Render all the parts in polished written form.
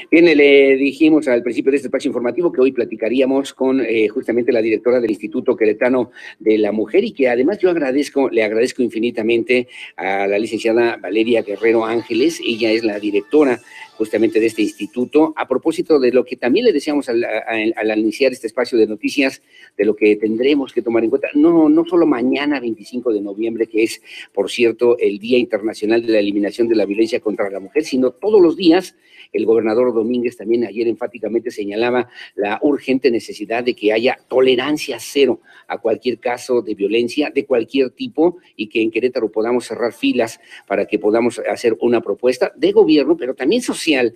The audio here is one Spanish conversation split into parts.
Bien, le dijimos al principio de este espacio informativo que hoy platicaríamos con justamente la directora del Instituto Queretano de la Mujer y que además le agradezco infinitamente a la licenciada Valeria Guerrero Ángeles. Ella es la directora justamente de este instituto, a propósito de lo que también le decíamos al iniciar este espacio de noticias, de lo que tendremos que tomar en cuenta, no solo mañana 25 de noviembre, que es, por cierto, el Día Internacional de la Eliminación de la Violencia contra la Mujer, sino todos los días. El gobernador Domínguez también ayer enfáticamente señalaba la urgente necesidad de que haya tolerancia cero a cualquier caso de violencia de cualquier tipo y que en Querétaro podamos cerrar filas para que podamos hacer una propuesta de gobierno, pero también social,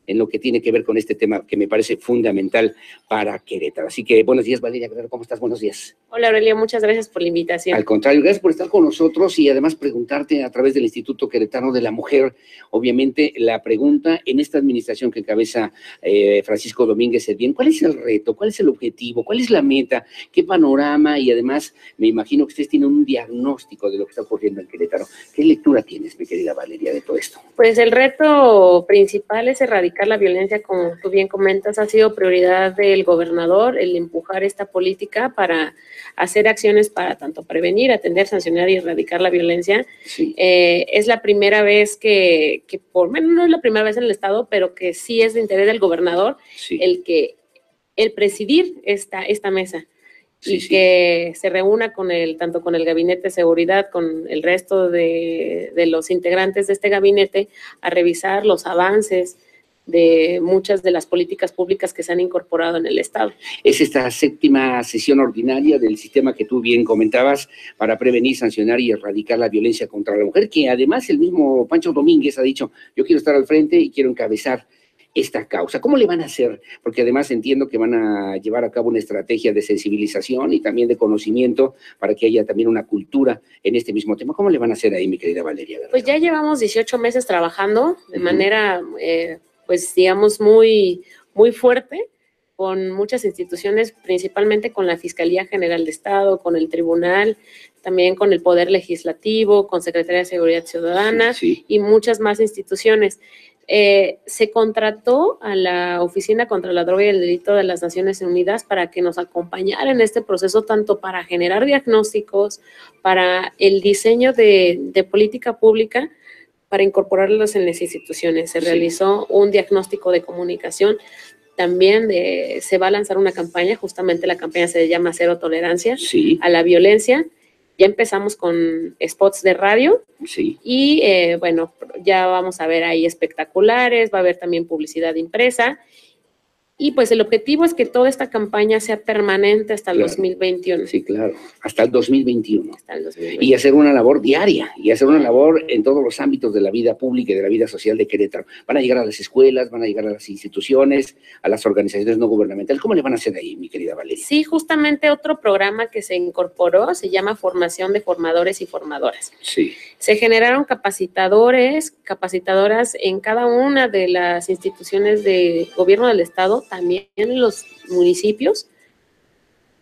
en lo que tiene que ver con este tema que me parece fundamental para Querétaro. Así que buenos días, Valeria Guerrero, ¿cómo estás? Buenos días. Hola, Aurelio, muchas gracias por la invitación. Al contrario, gracias por estar con nosotros y además preguntarte a través del Instituto Queretano de la Mujer, obviamente la pregunta en esta administración que encabeza Francisco Domínguez Servién, ¿cuál es el reto? ¿Cuál es el objetivo? ¿Cuál es la meta? ¿Qué panorama? Y además me imagino que ustedes tienen un diagnóstico de lo que está ocurriendo en Querétaro. ¿Qué lectura tienes, mi querida Valeria, de todo esto? Pues el reto principal es erradicar la violencia, como tú bien comentas, ha sido prioridad del gobernador el empujar esta política para hacer acciones para tanto prevenir, atender, sancionar y erradicar la violencia. Sí. Es la primera vez que por menos no es la primera vez en el estado, pero que sí es de interés del gobernador, sí, el presidir esta mesa. Sí, y que se reúna tanto con el Gabinete de Seguridad, con el resto de los integrantes de este gabinete, a revisar los avances de muchas de las políticas públicas que se han incorporado en el Estado. Es esta séptima sesión ordinaria del sistema que tú bien comentabas para prevenir, sancionar y erradicar la violencia contra la mujer, que además el mismo Pancho Domínguez ha dicho, yo quiero estar al frente y quiero encabezar esta causa. ¿Cómo le van a hacer? Porque además entiendo que van a llevar a cabo una estrategia de sensibilización y también de conocimiento para que haya también una cultura en este mismo tema. ¿Cómo le van a hacer ahí, mi querida Valeria? Pues ya llevamos 18 meses trabajando de manera, pues digamos, muy, muy fuerte con muchas instituciones, principalmente con la Fiscalía General de Estado, con el Tribunal, también con el Poder Legislativo, con Secretaría de Seguridad Ciudadana, sí. Y muchas más instituciones. Se contrató a la Oficina contra la Droga y el Delito de las Naciones Unidas para que nos acompañara en este proceso, tanto para generar diagnósticos, para el diseño de política pública, para incorporarlos en las instituciones. Se realizó un diagnóstico de comunicación. También se va a lanzar una campaña, justamente la campaña se llama Cero Tolerancia a la Violencia. Ya empezamos con spots de radio, y bueno, ya vamos a ver ahí espectaculares, va a haber también publicidad impresa, y pues el objetivo es que toda esta campaña sea permanente hasta el 2021. Sí, claro, hasta el 2021. Hasta el 2021. Y hacer una labor diaria, y hacer una labor en todos los ámbitos de la vida pública y de la vida social de Querétaro. Van a llegar a las escuelas, van a llegar a las instituciones, a las organizaciones no gubernamentales. ¿Cómo le van a hacer ahí, mi querida Valeria? Sí, justamente otro programa que se incorporó se llama Formación de Formadores y Formadoras. Sí. Se generaron capacitadoras en cada una de las instituciones de gobierno del Estado, también en los municipios.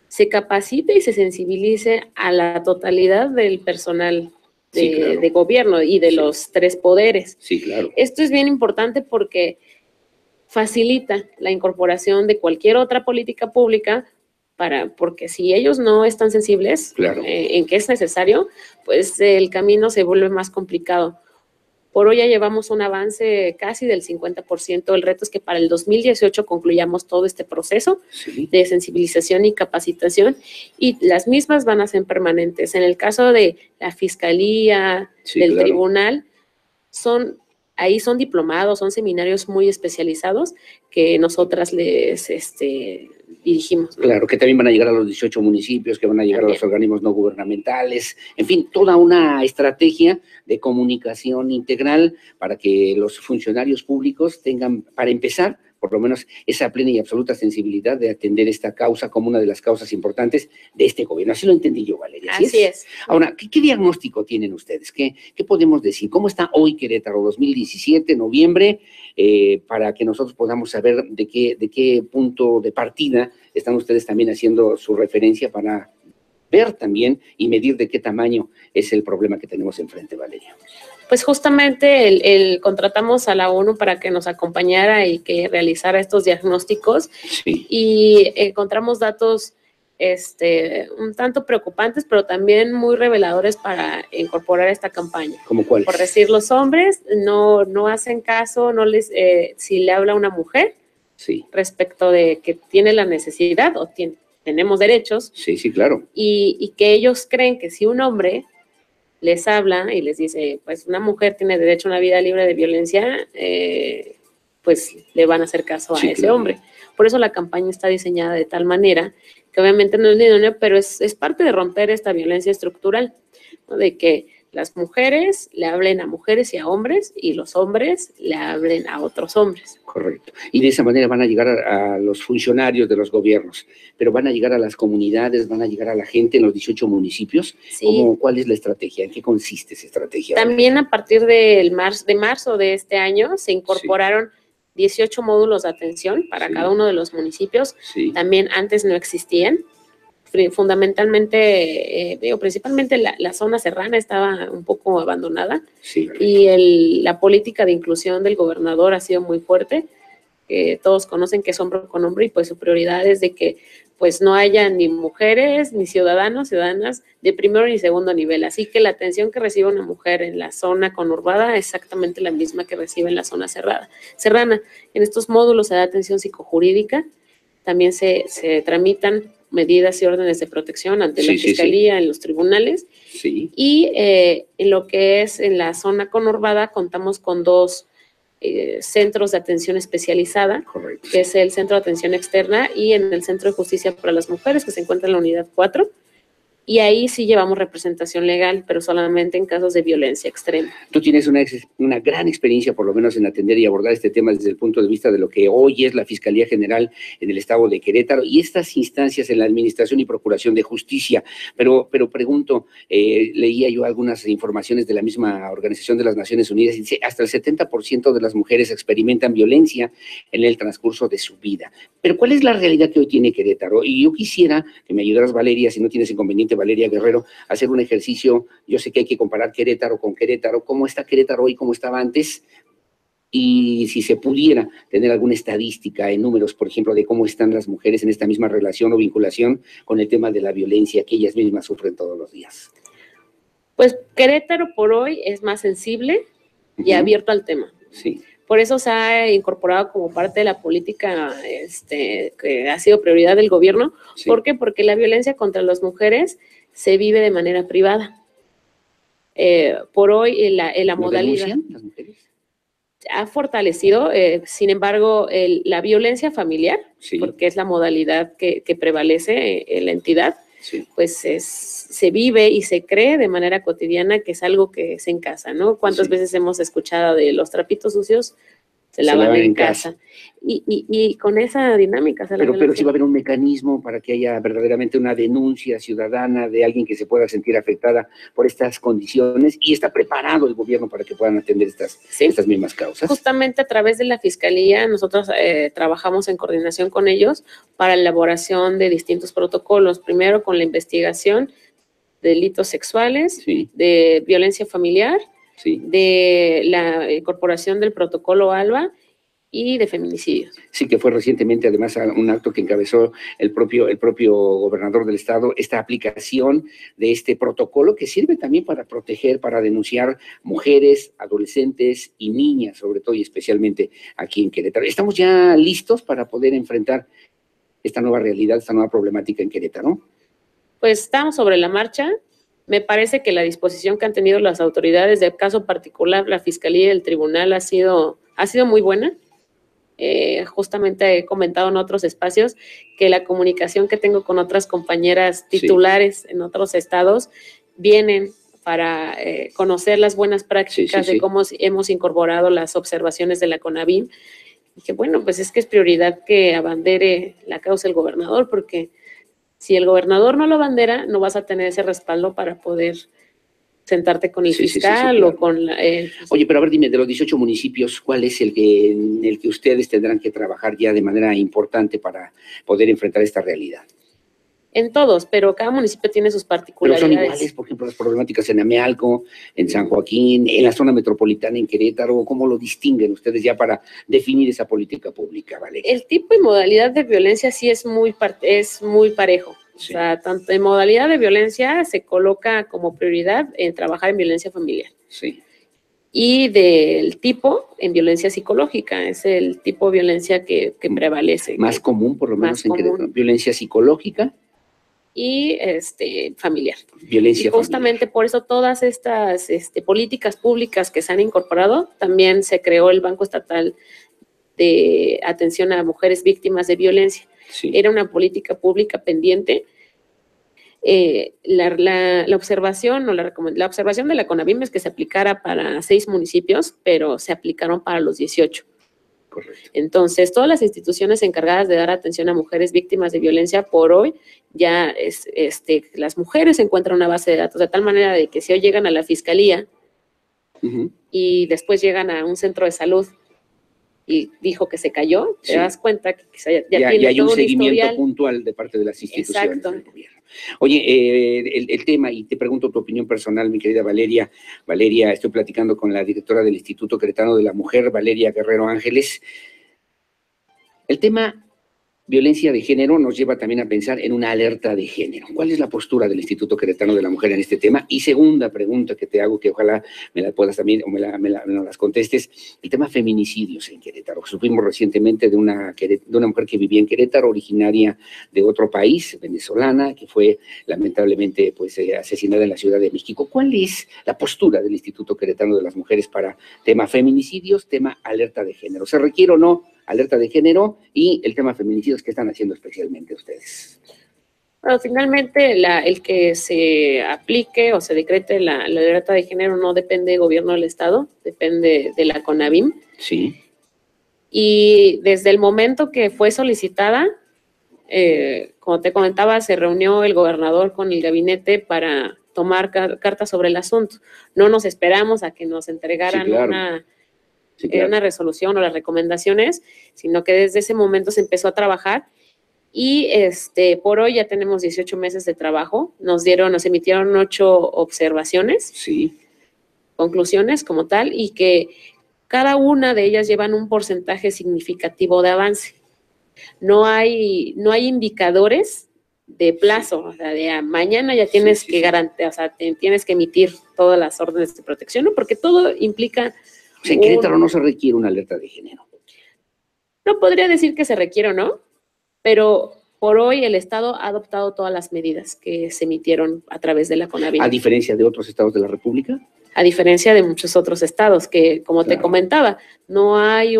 Se capacite y se sensibilice a la totalidad del personal de gobierno y de los tres poderes. Sí, claro. Esto es bien importante porque facilita la incorporación de cualquier otra política pública, porque si ellos no están sensibles en que es necesario, pues el camino se vuelve más complicado. Por hoy ya llevamos un avance casi del 50%. El reto es que para el 2018 concluyamos todo este proceso de sensibilización y capacitación, y las mismas van a ser permanentes. En el caso de la Fiscalía, del Tribunal, son diplomados, son seminarios muy especializados que nosotras les dirigimos, ¿no? Claro, que también van a llegar a los 18 municipios, que van a llegar a los organismos no gubernamentales, en fin, toda una estrategia de comunicación integral para que los funcionarios públicos tengan, para empezar, por lo menos esa plena y absoluta sensibilidad de atender esta causa como una de las causas importantes de este gobierno. Así lo entendí yo, Valeria. Así es. Ahora, ¿qué diagnóstico tienen ustedes? ¿Qué podemos decir? ¿Cómo está hoy Querétaro 2017, noviembre, para que nosotros podamos saber de qué punto de partida están ustedes también haciendo su referencia para ver también y medir de qué tamaño es el problema que tenemos enfrente, Valeria. Pues justamente contratamos a la ONU para que nos acompañara y que realizara estos diagnósticos, sí. Y encontramos datos un tanto preocupantes, pero también muy reveladores para incorporar esta campaña. ¿Cómo cuáles? Por decir, los hombres no hacen caso, si le habla una mujer, sí. respecto de que tiene la necesidad o tenemos derechos. Sí, sí, claro. Y que ellos creen que si un hombre les habla y les dice, pues una mujer tiene derecho a una vida libre de violencia, pues le van a hacer caso a ese hombre. Por eso la campaña está diseñada de tal manera que obviamente no es idóneo, pero es parte de romper esta violencia estructural, ¿no? De que las mujeres le hablen a mujeres y a hombres, y los hombres le hablen a otros hombres. Correcto. Y de esa manera van a llegar a los funcionarios de los gobiernos, pero van a llegar a las comunidades, van a llegar a la gente en los 18 municipios. Sí. ¿Cuál es la estrategia? ¿En qué consiste esa estrategia? También a partir de marzo de este año se incorporaron 18 módulos de atención para cada uno de los municipios. También antes no existían. Fundamentalmente, principalmente la zona serrana estaba un poco abandonada, y la política de inclusión del gobernador ha sido muy fuerte. Todos conocen que es hombre con hombre, y pues su prioridad es de que pues no haya ni mujeres ni ciudadanas de primero ni segundo nivel. Así que la atención que recibe una mujer en la zona conurbada es exactamente la misma que recibe en la zona serrana. En estos módulos se da atención psicojurídica, también se tramitan medidas y órdenes de protección ante la fiscalía, en los tribunales. Y en lo que es en la zona conurbada contamos con 2 centros de atención especializada, que es el Centro de Atención Externa y en el Centro de Justicia para las Mujeres, que se encuentra en la Unidad 4. Y ahí sí llevamos representación legal, pero solamente en casos de violencia extrema. Tú tienes una gran experiencia, por lo menos, en atender y abordar este tema desde el punto de vista de lo que hoy es la Fiscalía General en el Estado de Querétaro y estas instancias en la Administración y Procuración de Justicia. Pero pregunto, leía yo algunas informaciones de la misma Organización de las Naciones Unidas y dice, hasta el 70% de las mujeres experimentan violencia en el transcurso de su vida. Pero ¿cuál es la realidad que hoy tiene Querétaro? Y yo quisiera que me ayudaras, Valeria, si no tienes inconveniente, Valeria Guerrero, hacer un ejercicio. Yo sé que hay que comparar Querétaro con Querétaro, cómo está Querétaro hoy, cómo estaba antes, y si se pudiera tener alguna estadística en números, por ejemplo, de cómo están las mujeres en esta misma relación o vinculación con el tema de la violencia que ellas mismas sufren todos los días. Pues Querétaro por hoy es más sensible y abierto al tema. Sí. Por eso se ha incorporado como parte de la política que ha sido prioridad del gobierno. ¿Por qué? Porque la violencia contra las mujeres se vive de manera privada. Por hoy la modalidad las mujeres ha fortalecido, sin embargo, la violencia familiar, porque es la modalidad que prevalece en la entidad, pues se vive y se cree de manera cotidiana que es algo que es en casa, ¿no? ¿Cuántas veces hemos escuchado de los trapitos sucios se lavan en casa? Y con esa dinámica. Pero sí va a haber un mecanismo para que haya verdaderamente una denuncia ciudadana de alguien que se pueda sentir afectada por estas condiciones, y está preparado el gobierno para que puedan atender estas mismas causas. Justamente a través de la Fiscalía nosotros trabajamos en coordinación con ellos para la elaboración de distintos protocolos, primero con la investigación de delitos sexuales, de violencia familiar, de la incorporación del protocolo ALBA y de feminicidios. Sí, que fue recientemente además un acto que encabezó el propio gobernador del estado, esta aplicación de este protocolo que sirve también para proteger, para denunciar mujeres, adolescentes y niñas, sobre todo y especialmente aquí en Querétaro. ¿Estamos ya listos para poder enfrentar esta nueva realidad, esta nueva problemática en Querétaro? Pues estamos sobre la marcha. Me parece que la disposición que han tenido las autoridades del caso particular, la Fiscalía y el Tribunal ha sido muy buena. Justamente he comentado en otros espacios que la comunicación que tengo con otras compañeras titulares en otros estados vienen para conocer las buenas prácticas de cómo hemos incorporado las observaciones de la CONAVIM. Y que bueno, pues es que es prioridad que abandere la causa el gobernador, porque si el gobernador no lo abandera, no vas a tener ese respaldo para poder sentarte con el fiscal o con la... Oye, pero a ver, dime, de los 18 municipios, ¿cuál es en el que ustedes tendrán que trabajar ya de manera importante para poder enfrentar esta realidad? En todos, pero cada municipio tiene sus Pero particularidades. son iguales, por ejemplo, las problemáticas en Amealco, en San Joaquín, en la zona metropolitana, en Querétaro. ¿Cómo lo distinguen ustedes ya para definir esa política pública, Valeria? El tipo y modalidad de violencia sí es muy parejo. Sí. O sea, tanto en modalidad de violencia se coloca como prioridad en trabajar en violencia familiar. Sí. Y del tipo en violencia psicológica, es el tipo de violencia que prevalece. Más común, por lo menos en Querétaro. Violencia psicológica. Y familiar. Violencia y justamente familiar. Por eso todas estas políticas públicas que se han incorporado, también se creó el Banco Estatal de Atención a Mujeres Víctimas de Violencia. Sí. Era una política pública pendiente. La observación la observación de la CONAVIM es que se aplicara para 6 municipios, pero se aplicaron para los 18. Correcto. Entonces, todas las instituciones encargadas de dar atención a mujeres víctimas de violencia por hoy, ya las mujeres encuentran una base de datos de tal manera de que si hoy llegan a la fiscalía y después llegan a un centro de salud y dijo que se cayó, te das cuenta que ya tiene hay todo un seguimiento historial puntual de parte de las instituciones Exacto. del gobierno. Oye, el tema, y te pregunto tu opinión personal, mi querida Valeria. Valeria, estoy platicando con la directora del Instituto Queretano de la Mujer, Valeria Guerrero Ángeles. El tema violencia de género nos lleva también a pensar en una alerta de género. ¿Cuál es la postura del Instituto Queretano de la Mujer en este tema? Y segunda pregunta que te hago, que ojalá me la puedas también, o me las contestes, el tema feminicidios en Querétaro. Supimos recientemente de una mujer que vivía en Querétaro, originaria de otro país, venezolana, que fue lamentablemente asesinada en la Ciudad de México. ¿Cuál es la postura del Instituto Queretano de las Mujeres para tema feminicidios, tema alerta de género? ¿Se requiere o no alerta de género y el tema feminicidios que están haciendo especialmente ustedes? Bueno, finalmente el que se aplique o se decrete la alerta de género no depende del gobierno del estado, depende de la CONAVIM. Sí. Y desde el momento que fue solicitada, como te comentaba, se reunió el gobernador con el gabinete para tomar cartas sobre el asunto. No nos esperamos a que nos entregaran una resolución o las recomendaciones, sino que desde ese momento se empezó a trabajar y por hoy ya tenemos 18 meses de trabajo. Nos emitieron 8 observaciones, sí, conclusiones como tal, y que cada una de ellas llevan un porcentaje significativo de avance. No hay indicadores de plazo, o sea, de mañana ya tienes que garantizar, o sea, tienes que emitir todas las órdenes de protección, ¿no? Porque todo implica... O sea, en Querétaro no se requiere una alerta de género. No podría decir que se requiere o no, pero por hoy el Estado ha adoptado todas las medidas que se emitieron a través de la CONAVIM. ¿A diferencia de otros estados de la República? A diferencia de muchos otros estados que, como te comentaba, no hay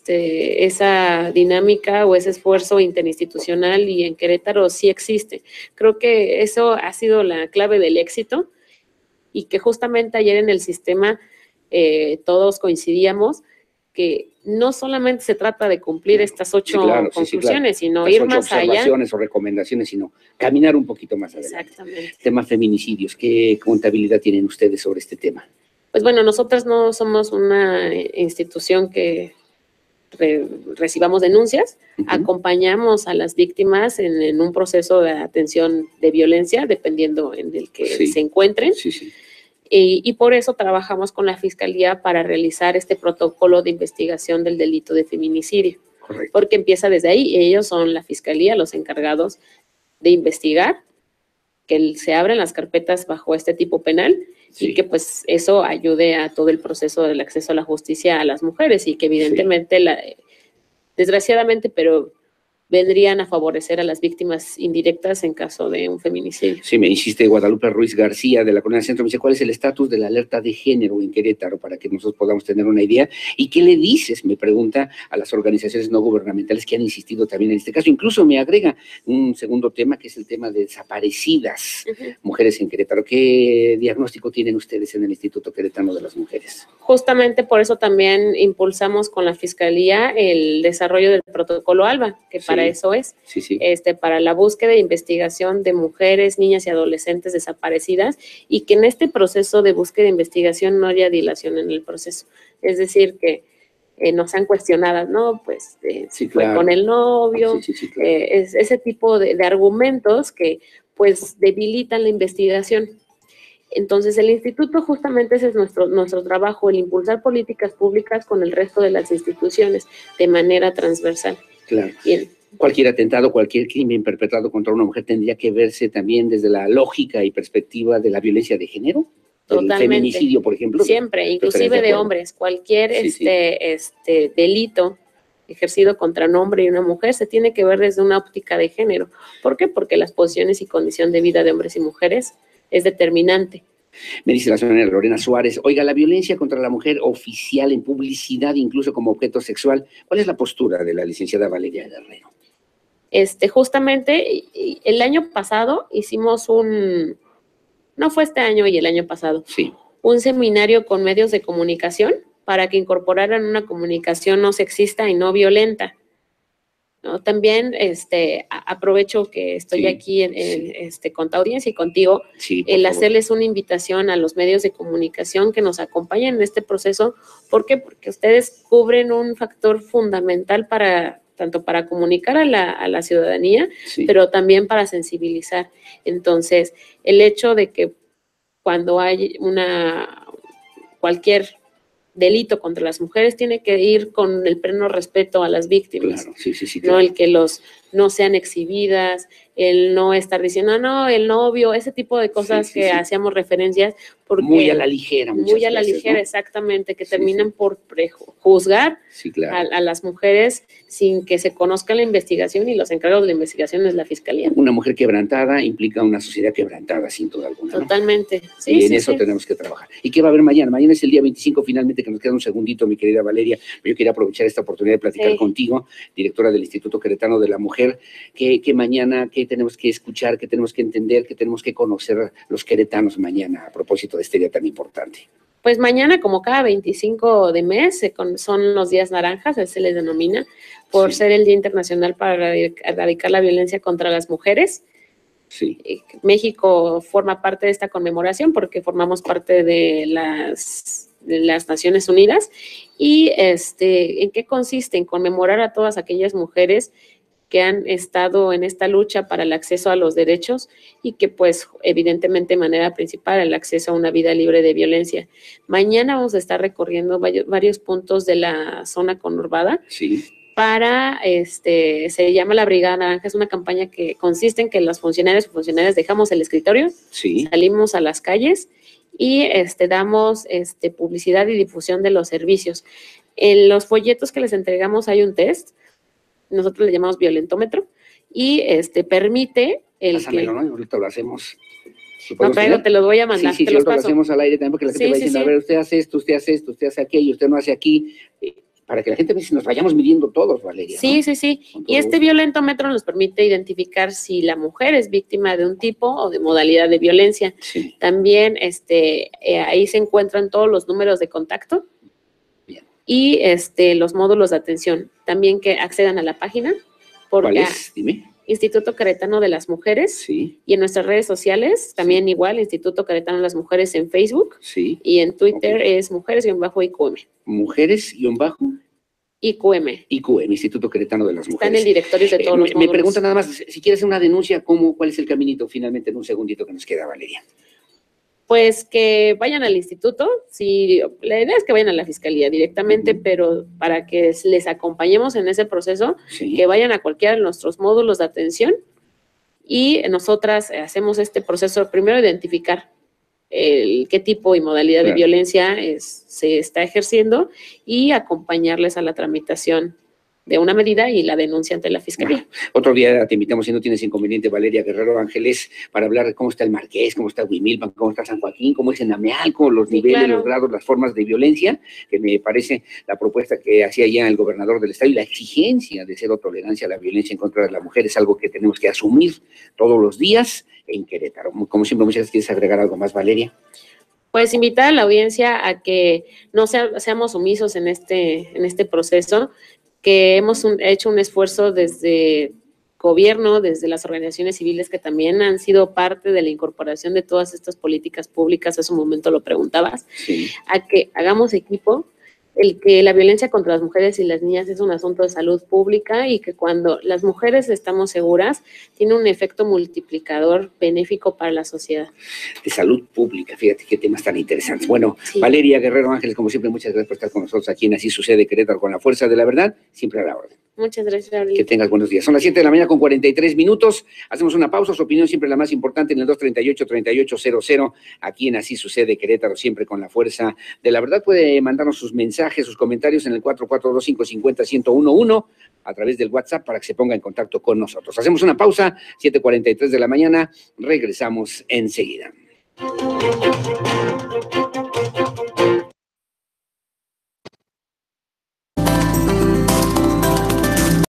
esa dinámica o ese esfuerzo interinstitucional, y en Querétaro sí existe. Creo que eso ha sido la clave del éxito, y que justamente ayer en el sistema todos coincidíamos que no solamente se trata de cumplir estas 8 conclusiones, sino ir más allá. Observaciones o recomendaciones, sino caminar un poquito más adelante. Exactamente. Tema feminicidios, ¿qué contabilidad tienen ustedes sobre este tema? Pues bueno, nosotras no somos una institución que recibamos denuncias, acompañamos a las víctimas en un proceso de atención de violencia, dependiendo en el que se encuentren. Y por eso trabajamos con la Fiscalía para realizar este protocolo de investigación del delito de feminicidio. Correcto. Porque empieza desde ahí, y ellos son la Fiscalía los encargados de investigar, que se abren las carpetas bajo este tipo penal, y que pues eso ayude a todo el proceso del acceso a la justicia a las mujeres, y que evidentemente, desgraciadamente, pero vendrían a favorecer a las víctimas indirectas en caso de un feminicidio. Sí, me insiste Guadalupe Ruiz García de la Colonia Centro, me dice, ¿cuál es el estatus de la alerta de género en Querétaro para que nosotros podamos tener una idea? ¿Y qué le dices, me pregunta, a las organizaciones no gubernamentales que han insistido también en este caso? Incluso me agrega un segundo tema, que es el tema de desaparecidas mujeres en Querétaro. ¿Qué diagnóstico tienen ustedes en el Instituto Queretano de las Mujeres? Justamente por eso también impulsamos con la Fiscalía el desarrollo del protocolo ALBA, que para eso es, para la búsqueda e investigación de mujeres, niñas y adolescentes desaparecidas, y que en este proceso de búsqueda e investigación no haya dilación en el proceso. Es decir, que no sean cuestionadas, ¿no? Pues sí, fue claro. con el novio, Claro. es ese tipo de argumentos que pues debilitan la investigación. Entonces, el instituto justamente ese es nuestro trabajo, el impulsar políticas públicas con el resto de las instituciones de manera transversal. Claro. Bien. Cualquier atentado, cualquier crimen perpetrado contra una mujer tendría que verse también desde la lógica y perspectiva de la violencia de género. Totalmente. El feminicidio, por ejemplo. Siempre, inclusive de hombres. Cualquier delito ejercido contra un hombre y una mujer se tiene que ver desde una óptica de género. ¿Por qué? Porque las posiciones y condición de vida de hombres y mujeres es determinante. Me dice la señora Lorena Suárez, oiga, la violencia contra la mujer oficial en publicidad, incluso como objeto sexual, ¿cuál es la postura de la licenciada Valeria Guerrero? Justamente el año pasado hicimos no fue este año y el año pasado, sí, un seminario con medios de comunicación para que incorporaran una comunicación no sexista y no violenta, ¿no? También aprovecho que estoy aquí con tu audiencia y contigo, el hacerles una invitación a los medios de comunicación que nos acompañen en este proceso. ¿Por qué? Porque ustedes cubren un factor fundamental tanto para comunicar a la ciudadanía, pero también para sensibilizar. Entonces, el hecho de que cuando hay cualquier delito contra las mujeres tiene que ir con el pleno respeto a las víctimas. Claro, sí, claro. ¿No? El que no sean exhibidas, el no estar diciendo, no, el novio, ese tipo de cosas que hacíamos referencias. Porque muy a la ligera. Muy a la ligera, ¿no? Exactamente, que terminan por juzgar a las mujeres sin que se conozca la investigación, y los encargos de la investigación es la Fiscalía. Una mujer quebrantada implica una sociedad quebrantada, sin duda alguna, ¿no? Totalmente. Y en eso tenemos que trabajar. ¿Y qué va a haber mañana? Mañana es el día 25, finalmente, que nos queda un segundito, mi querida Valeria. Yo quería aprovechar esta oportunidad de platicar contigo, directora del Instituto Queretano de la Mujer, que mañana, ¿qué tenemos que escuchar, qué tenemos que entender, qué tenemos que conocer los queretanos mañana a propósito de este día tan importante? Pues mañana, como cada 25 de mes, son los días naranjas, así se les denomina, por ser el Día Internacional para erradicar la violencia contra las mujeres. Sí. México forma parte de esta conmemoración porque formamos parte de las Naciones Unidas. ¿Y en qué consiste? En conmemorar a todas aquellas mujeres que han estado en esta lucha para el acceso a los derechos y que, pues, evidentemente, de manera principal, el acceso a una vida libre de violencia. Mañana vamos a estar recorriendo varios puntos de la zona conurbada. Sí. Se llama la Brigada Naranja, es una campaña que consiste en que los funcionarios y funcionarias dejamos el escritorio, salimos a las calles y damos publicidad y difusión de los servicios. En los folletos que les entregamos hay un test, nosotros le llamamos violentómetro, y permite Pásamelo, ¿no? Ahorita lo hacemos. No, pero te los voy a mandar. Sí, lo hacemos al aire también, porque la gente va diciendo, a ver, usted hace esto, usted hace esto, usted hace aquello, usted no hace aquí, para que la gente nos vayamos midiendo todos, Valeria. Sí, ¿no? sí. Y violentómetro nos permite identificar si la mujer es víctima de un tipo o de modalidad de violencia. Sí. También ahí se encuentran todos los números de contacto. Bien. Y los módulos de atención. También que accedan a la página. ¿Cuál es? Dime. Instituto Queretano de las Mujeres. Sí. Y en nuestras redes sociales, también igual, Instituto Queretano de las Mujeres en Facebook. Sí. Y en Twitter es mujeres-IQM. Mujeres-IQM. IQM, Instituto Queretano de las Mujeres. Está en el directorio de todos los módulos. Me pregunta nada más, si quieres hacer una denuncia, ¿cuál es el caminito finalmente en un segundito que nos queda, Valeria? Pues que vayan al instituto, la idea es que vayan a la Fiscalía directamente, pero para que les acompañemos en ese proceso, que vayan a cualquiera de nuestros módulos de atención, y nosotras hacemos este proceso, primero identificar qué tipo y modalidad de violencia se está ejerciendo, y acompañarles a la tramitación de una medida y la denuncia ante la Fiscalía. Otro día te invitamos, si no tienes inconveniente, Valeria Guerrero Ángeles, para hablar de cómo está el Marqués, cómo está Huimilpan, cómo está San Joaquín, cómo es en Amealco, los niveles, los grados, las formas de violencia, que me parece la propuesta que hacía ya el gobernador del estado y la exigencia de cero tolerancia a la violencia en contra de la mujer es algo que tenemos que asumir todos los días en Querétaro. Como siempre, muchas veces, ¿quieres agregar algo más, Valeria? Pues invitar a la audiencia a que no seamos omisos en este proceso, que hemos hecho un esfuerzo desde gobierno, desde las organizaciones civiles que también han sido parte de la incorporación de todas estas políticas públicas, hace un momento lo preguntabas, a que hagamos equipo, el que la violencia contra las mujeres y las niñas es un asunto de salud pública y que cuando las mujeres estamos seguras, tiene un efecto multiplicador benéfico para la sociedad. De salud pública, fíjate qué temas tan interesantes. Bueno, Sí. Valeria Guerrero Ángeles, como siempre, muchas gracias por estar con nosotros aquí en Así Sucede Querétaro, con la fuerza de la verdad, siempre a la orden. Muchas gracias, Abril. Que tengas buenos días. Son las 7 de la mañana con 43 minutos. Hacemos una pausa. Su opinión siempre la más importante en el 238-3800. Aquí en Así Sucede Querétaro, siempre con la fuerza de la verdad. Puede mandarnos sus mensajes, sus comentarios en el 442-550-1011 a través del WhatsApp para que se ponga en contacto con nosotros. Hacemos una pausa. 7:43 de la mañana. Regresamos enseguida.